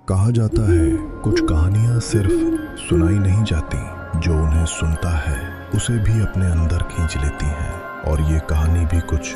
कहा जाता है कुछ कहानियां सिर्फ सुनाई नहीं जाती, जो उन्हें सुनता है उसे भी अपने अंदर खींच लेती हैं। और ये कहानी भी कुछ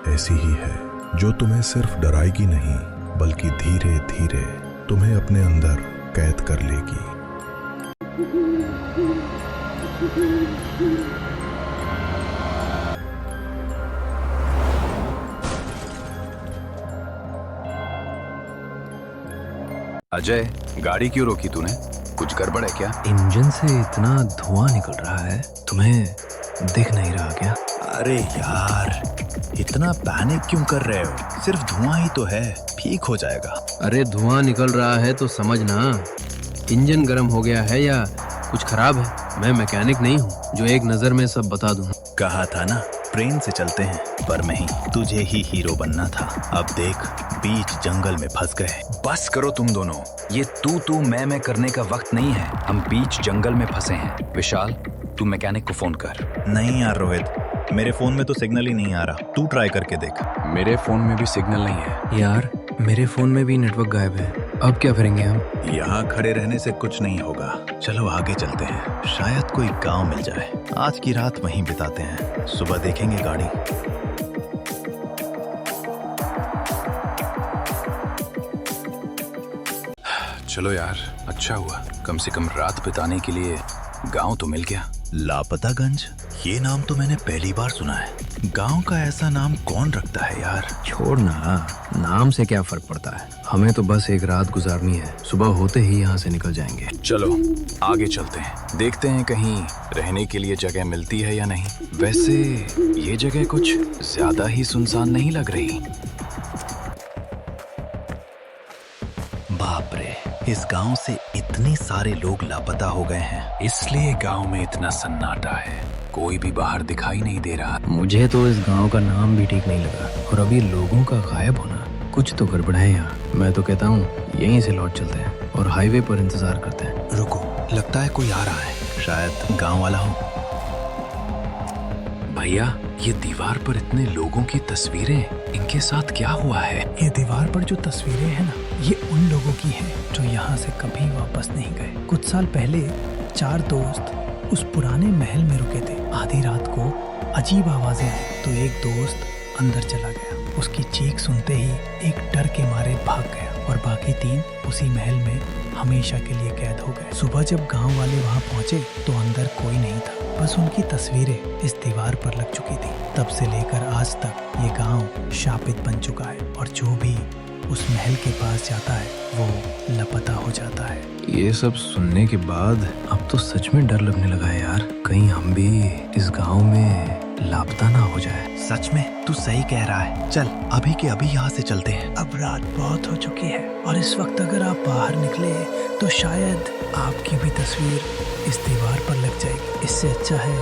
ऐसी ही है, जो तुम्हें सिर्फ डराएगी नहीं बल्कि धीरे धीरे तुम्हें अपने अंदर कैद कर लेगी। अजय, गाड़ी क्यों रोकी तूने? कुछ गड़बड़ है क्या? इंजन से इतना धुआं निकल रहा है, तुम्हें दिख नहीं रहा क्या? अरे यार, इतना पैनिक क्यों कर रहे हो? सिर्फ धुआं ही तो है, ठीक हो जाएगा। अरे धुआं निकल रहा है तो समझना, इंजन गर्म हो गया है या कुछ खराब है। मैं मैकेनिक नहीं हूँ जो एक नजर में सब बता दूँ। कहा था ना ट्रेन से चलते हैं, पर नहीं, तुझे ही हीरो बनना था। अब देख, बीच जंगल में फंस गए। बस करो तुम दोनों, ये तू मैं करने का वक्त नहीं है। हम बीच जंगल में फंसे हैं। विशाल, तू मैकेनिक को फोन कर। नहीं यार रोहित, मेरे फोन में तो सिग्नल ही नहीं आ रहा। तू ट्राई करके देख। मेरे फोन में भी सिग्नल नहीं है। यार मेरे फोन में भी नेटवर्क गायब है। अब क्या करेंगे हम? यहाँ खड़े रहने से कुछ नहीं होगा, चलो आगे चलते हैं। शायद कोई गांव मिल जाए। आज की रात वहीं बिताते हैं, सुबह देखेंगे गाड़ी। चलो यार, अच्छा हुआ, कम से कम रात बिताने के लिए गांव तो मिल गया। लापतागंज, ये नाम तो मैंने पहली बार सुना है। गांव का ऐसा नाम कौन रखता है यार? छोड़ ना, नाम से क्या फर्क पड़ता है। हमें तो बस एक रात गुजारनी है, सुबह होते ही यहाँ से निकल जाएंगे। चलो आगे चलते हैं, देखते हैं कहीं रहने के लिए जगह मिलती है या नहीं। वैसे ये जगह कुछ ज्यादा ही सुनसान नहीं लग रही। बाप रे, इस गांव से इतने सारे लोग लापता हो गए हैं। इसलिए गांव में इतना सन्नाटा है, कोई भी बाहर दिखाई नहीं दे रहा। मुझे तो इस गांव का नाम भी ठीक नहीं लगा, और अभी लोगों का गायब होना, कुछ तो गड़बड़ है यहाँ। मैं तो कहता हूँ यहीं से लौट चलते हैं और हाईवे पर इंतजार करते हैं। रुको, लगता है कोई आ रहा है, शायद गांव वाला हो। भैया, ये दीवार पर इतने लोगों की तस्वीरें, इनके साथ क्या हुआ है? ये दीवार पर जो तस्वीरें हैं ना, ये उन लोगों की हैं जो यहाँ से कभी वापस नहीं गए। कुछ साल पहले 4 दोस्त उस पुराने महल में रुके थे। आधी रात को अजीब आवाजें आई तो एक दोस्त अंदर चला गया। उसकी चीख सुनते ही एक डर के मारे भाग गया, और बाकी 3 उसी महल में हमेशा के लिए कैद हो गए। सुबह जब गांव वाले वहां पहुंचे तो अंदर कोई नहीं था, बस उनकी तस्वीरें इस दीवार पर लग चुकी थी। तब से लेकर आज तक ये गांव शापित बन चुका है, और जो भी उस महल के पास जाता है वो लापता हो जाता है। ये सब सुनने के बाद अब तो सच में डर लगने लगा है यार, कहीं हम भी इस गांव में लापता ना हो जाए। सच में तू सही कह रहा है। चल अभी के अभी यहाँ से चलते हैं। अब रात बहुत हो चुकी है, और इस वक्त अगर आप बाहर निकले तो शायद आपकी भी तस्वीर इस दीवार पर लग जाएगी। इससे अच्छा है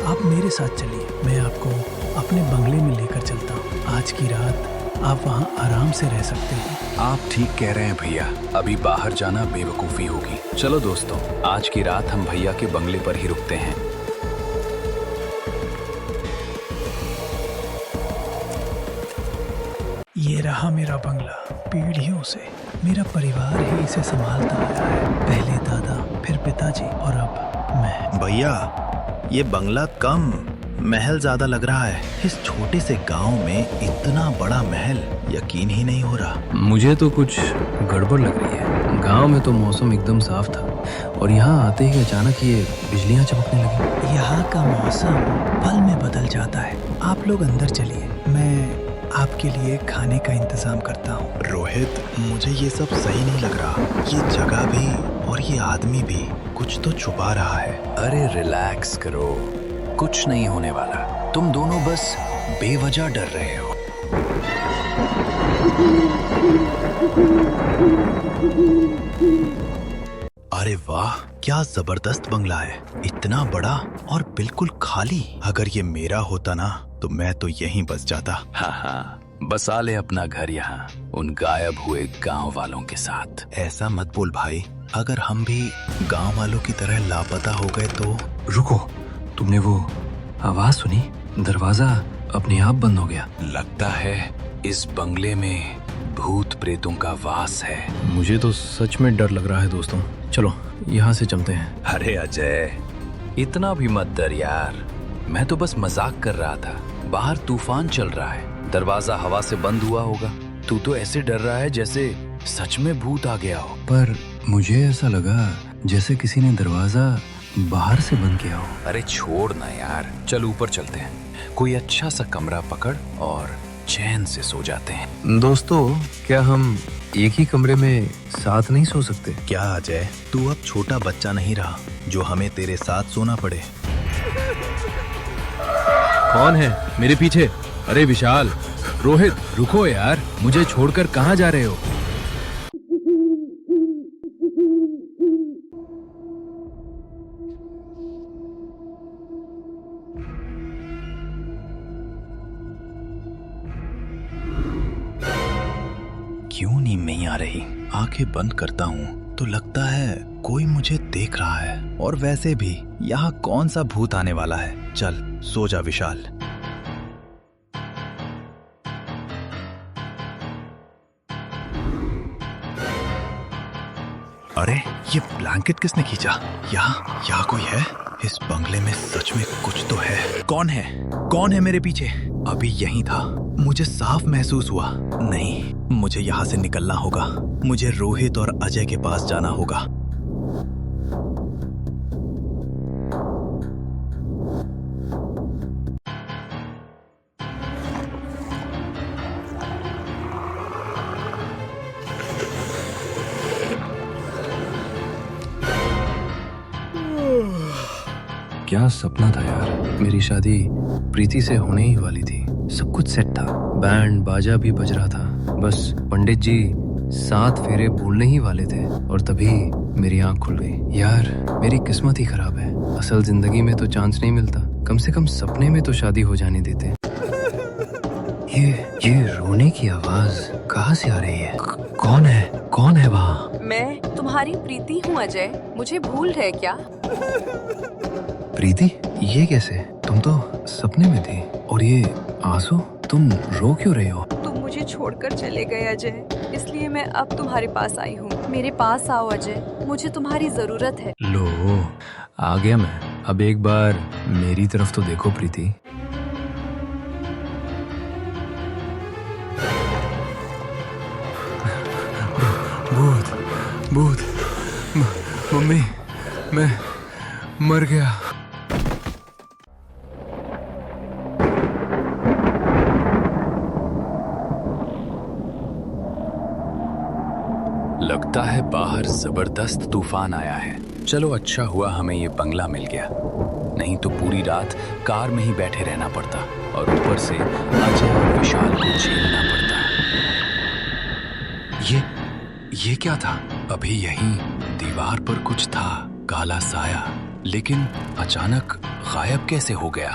आप मेरे साथ चलिए, मैं आपको अपने बंगले में लेकर चलता हूँ। आज की रात आप वहाँ आराम से रह सकते हैं। आप ठीक कह रहे हैं भैया, अभी बाहर जाना बेवकूफ़ी होगी। चलो दोस्तों, आज की रात हम भैया के बंगले पर ही रुकते हैं। ये रहा मेरा बंगला। पीढ़ियों से मेरा परिवार ही इसे संभालता आया है। पहले दादा, फिर पिताजी, और अब मैं। भैया, ये बंगला कम, महल ज्यादा लग रहा है। इस छोटे से गांव में इतना बड़ा महल, यकीन ही नहीं हो रहा। मुझे तो कुछ गड़बड़ लग रही है। गांव में तो मौसम एकदम साफ था, और यहाँ आते ही अचानक ये बिजलियाँ चमकने लगी। यहाँ का मौसम पल में बदल जाता है। आप लोग अंदर चलिए, मैं आपके लिए खाने का इंतजाम करता हूँ। रोहित, मुझे ये सब सही नहीं लग रहा। ये जगह भी और ये आदमी भी कुछ तो छुपा रहा है। अरे रिलैक्स करो, कुछ नहीं होने वाला। तुम दोनों बस बेवजह डर रहे हो। अरे वाह, क्या जबरदस्त बंगला है। इतना बड़ा और बिल्कुल खाली। अगर ये मेरा होता ना तो मैं तो यहीं बस जाता। हाँ, बसा ले अपना घर यहाँ उन गायब हुए गांव वालों के साथ। ऐसा मत बोल भाई, अगर हम भी गांव वालों की तरह लापता हो गए तो। रुको, तुमने वो आवाज सुनी? दरवाजा अपने आप बंद हो गया। लगता है इस बंगले में भूत प्रेतों का वास है। मुझे तो सच में डर लग रहा है दोस्तों। चलो यहाँ से चलते हैं। अरे अजय, इतना भी मत डर यार, मैं तो बस मजाक कर रहा था। बाहर तूफान चल रहा है, दरवाजा हवा से बंद हुआ होगा। तू तो ऐसे डर रहा है जैसे सच में भूत आ गया हो। पर मुझे ऐसा लगा जैसे किसी ने दरवाजा बाहर से बंद किया हो। अरे छोड़ ना यार, चल ऊपर चलते हैं। कोई अच्छा सा कमरा पकड़ और चैन से सो जाते हैं। दोस्तों, क्या हम एक ही कमरे में साथ नहीं सो सकते? क्या अजय, तू अब छोटा बच्चा नहीं रहा जो हमें तेरे साथ सोना पड़े। कौन है मेरे पीछे? अरे विशाल, रोहित, रुको यार, मुझे छोड़कर कहाँ जा रहे हो? क्यों नींद नहीं आ रही? आंखें बंद करता हूँ तो लगता है कोई मुझे देख रहा है। और वैसे भी यहाँ कौन सा भूत आने वाला है। चल सो जा विशाल। अरे ये ब्लैंकेट किसने खींचा? यहाँ कोई है? इस बंगले में सच में कुछ तो है। कौन है? कौन है मेरे पीछे? अभी यहीं था, मुझे साफ महसूस हुआ। नहीं, मुझे यहाँ से निकलना होगा। मुझे रोहित और अजय के पास जाना होगा। क्या सपना था यार। मेरी शादी प्रीति से होने ही वाली थी। सब कुछ सेट था, बैंड बाजा भी बज रहा था। बस पंडित जी 7 फेरे बोलने ही वाले थे और तभी मेरी आंख खुल गई। यार मेरी किस्मत ही खराब है। असल जिंदगी में तो चांस नहीं मिलता, कम से कम सपने में तो शादी हो जाने देते। ये रोने की आवाज कहाँ से आ रही है? कौन है वहाँ? मैं तुम्हारी प्रीति हूँ अजय, मुझे भूल है क्या? प्रीति, ये कैसे? तुम तो सपने में थी। और ये आंसू, तुम रो क्यों रहे हो? तुम मुझे छोड़कर चले गए अजय, इसलिए मैं अब तुम्हारे पास आई हूँ। मेरे पास आओ अजय, मुझे तुम्हारी जरूरत है। लो, आ गया मैं। अब एक बार मेरी तरफ तो देखो प्रीति। भूत, मम्मी, मैं मर गया। लगता है बाहर जबरदस्त तूफान आया है। चलो अच्छा हुआ हमें ये बंगला मिल गया, नहीं तो पूरी रात कार में ही बैठे रहना पड़ता और ऊपर से अजय और विशाल को झेलना पड़ता। ये क्या था? अभी यहीं दीवार पर कुछ था, काला साया, लेकिन अचानक गायब कैसे हो गया?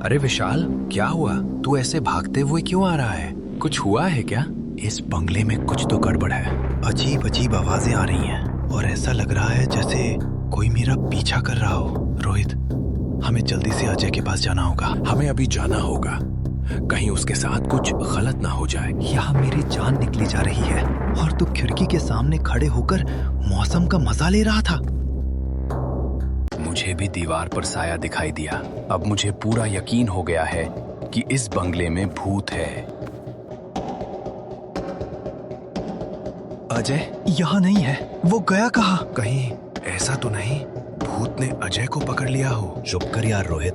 अरे विशाल, क्या हुआ? तू ऐसे भागते हुए क्यों आ रहा है? कुछ हुआ है क्या? इस बंगले में कुछ तो गड़बड़ है। अजीब अजीब आवाजें आ रही हैं और ऐसा लग रहा है जैसे कोई मेरा पीछा कर रहा हो। रोहित, हमें जल्दी से अजय के पास जाना होगा। हमें अभी जाना होगा, कहीं उसके साथ कुछ गलत ना हो जाए। यहाँ मेरी जान निकली जा रही है और तू खिड़की के सामने खड़े होकर मौसम का मजा ले रहा था। मुझे भी दीवार पर साया दिखाई दिया। अब मुझे पूरा यकीन हो गया है कि इस बंगले में भूत है। अजय यहाँ नहीं है, वो गया कहाँ? कहीं ऐसा तो नहीं भूत ने अजय को पकड़ लिया हो? चुप कर यार रोहित,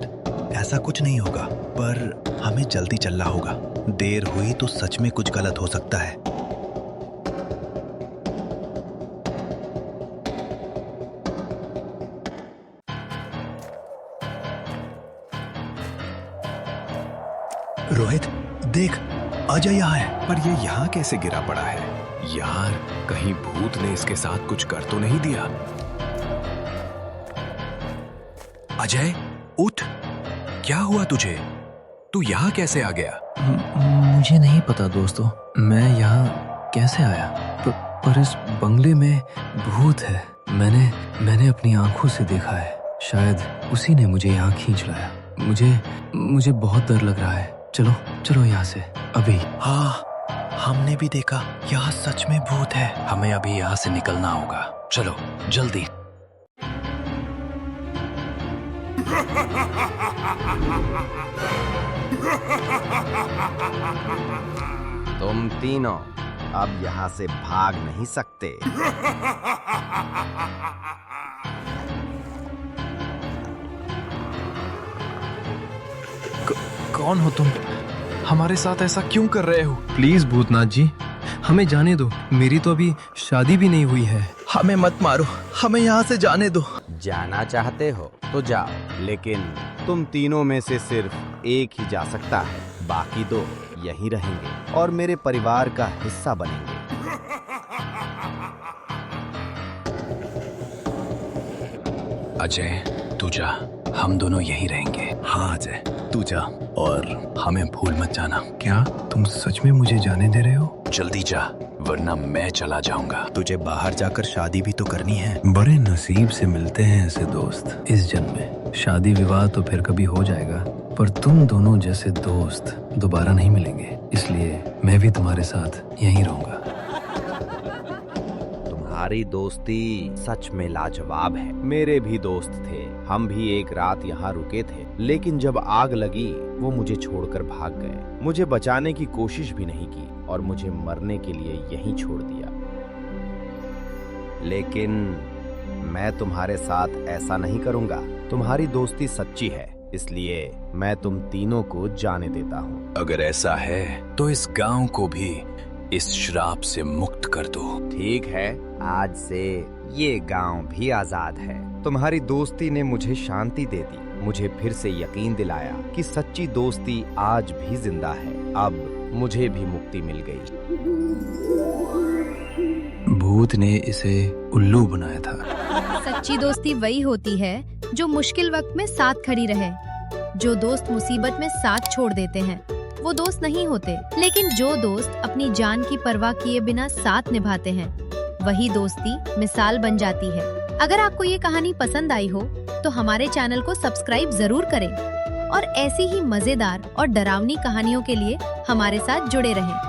ऐसा कुछ नहीं होगा, पर हमें जल्दी चलना होगा। देर हुई तो सच में कुछ गलत हो सकता है। रोहित देख, अजय यहाँ है, पर ये यहाँ कैसे गिरा पड़ा है? यार, कहीं भूत ने इसके साथ कुछ कर तो नहीं दिया? अजय, उठ! क्या हुआ तुझे? तू यहाँ कैसे आ गया? मुझे नहीं पता दोस्तों, मैं यहाँ कैसे आया, पर इस बंगले में भूत है। मैंने अपनी आंखों से देखा है। शायद उसी ने मुझे यहाँ खींच लाया। मुझे बहुत डर लग रहा है। चलो चलो यहाँ से अभी। हाँ, हमने भी देखा, यहाँ सच में भूत है। हमें अभी यहाँ से निकलना होगा, चलो जल्दी। तुम तीनों अब यहाँ से भाग नहीं सकते। कौन हो तुम? हमारे साथ ऐसा क्यों कर रहे हो? प्लीज भूतनाथ जी, हमें जाने दो। मेरी तो अभी शादी भी नहीं हुई है। हमें मत मारो, हमें यहाँ से जाने दो। जाना चाहते हो तो जाओ, लेकिन तुम तीनों में से सिर्फ एक ही जा सकता है। बाकी दो यहीं रहेंगे और मेरे परिवार का हिस्सा बनेंगे। अजय तू जा, हम दोनों यहीं रहेंगे। हाँ अजय, तू जा और हमें भूल मत जाना। क्या तुम सच में मुझे जाने दे रहे हो? जल्दी जा, वरना मैं चला जाऊंगा। तुझे बाहर जाकर शादी भी तो करनी है। बड़े नसीब से मिलते हैं ऐसे दोस्त इस जन्म में। शादी विवाह तो फिर कभी हो जाएगा, पर तुम दोनों जैसे दोस्त दोबारा नहीं मिलेंगे। इसलिए मैं भी तुम्हारे साथ यहीं रहूंगा। तुम्हारी दोस्ती सच में लाजवाब है। मेरे भी दोस्त थे, हम भी एक रात यहाँ रुके थे, लेकिन जब आग लगी वो मुझे छोड़कर भाग गए। मुझे बचाने की कोशिश भी नहीं की और मुझे मरने के लिए यहीं छोड़ दिया। लेकिन मैं तुम्हारे साथ ऐसा नहीं करूंगा। तुम्हारी दोस्ती सच्ची है, इसलिए मैं तुम तीनों को जाने देता हूँ। अगर ऐसा है तो इस गांव को भी इस श्राप से मुक्त कर दो। ठीक है, आज से ये गांव भी आजाद है। तुम्हारी दोस्ती ने मुझे शांति दे दी, मुझे फिर से यकीन दिलाया कि सच्ची दोस्ती आज भी जिंदा है। अब मुझे भी मुक्ति मिल गई। भूत ने इसे उल्लू बनाया था। सच्ची दोस्ती वही होती है जो मुश्किल वक्त में साथ खड़ी रहे। जो दोस्त मुसीबत में साथ छोड़ देते हैं वो दोस्त नहीं होते, लेकिन जो दोस्त अपनी जान की परवाह किए बिना साथ निभाते हैं वही दोस्ती मिसाल बन जाती है। अगर आपको ये कहानी पसंद आई हो तो हमारे चैनल को सब्सक्राइब जरूर करें और ऐसी ही मजेदार और डरावनी कहानियों के लिए हमारे साथ जुड़े रहें।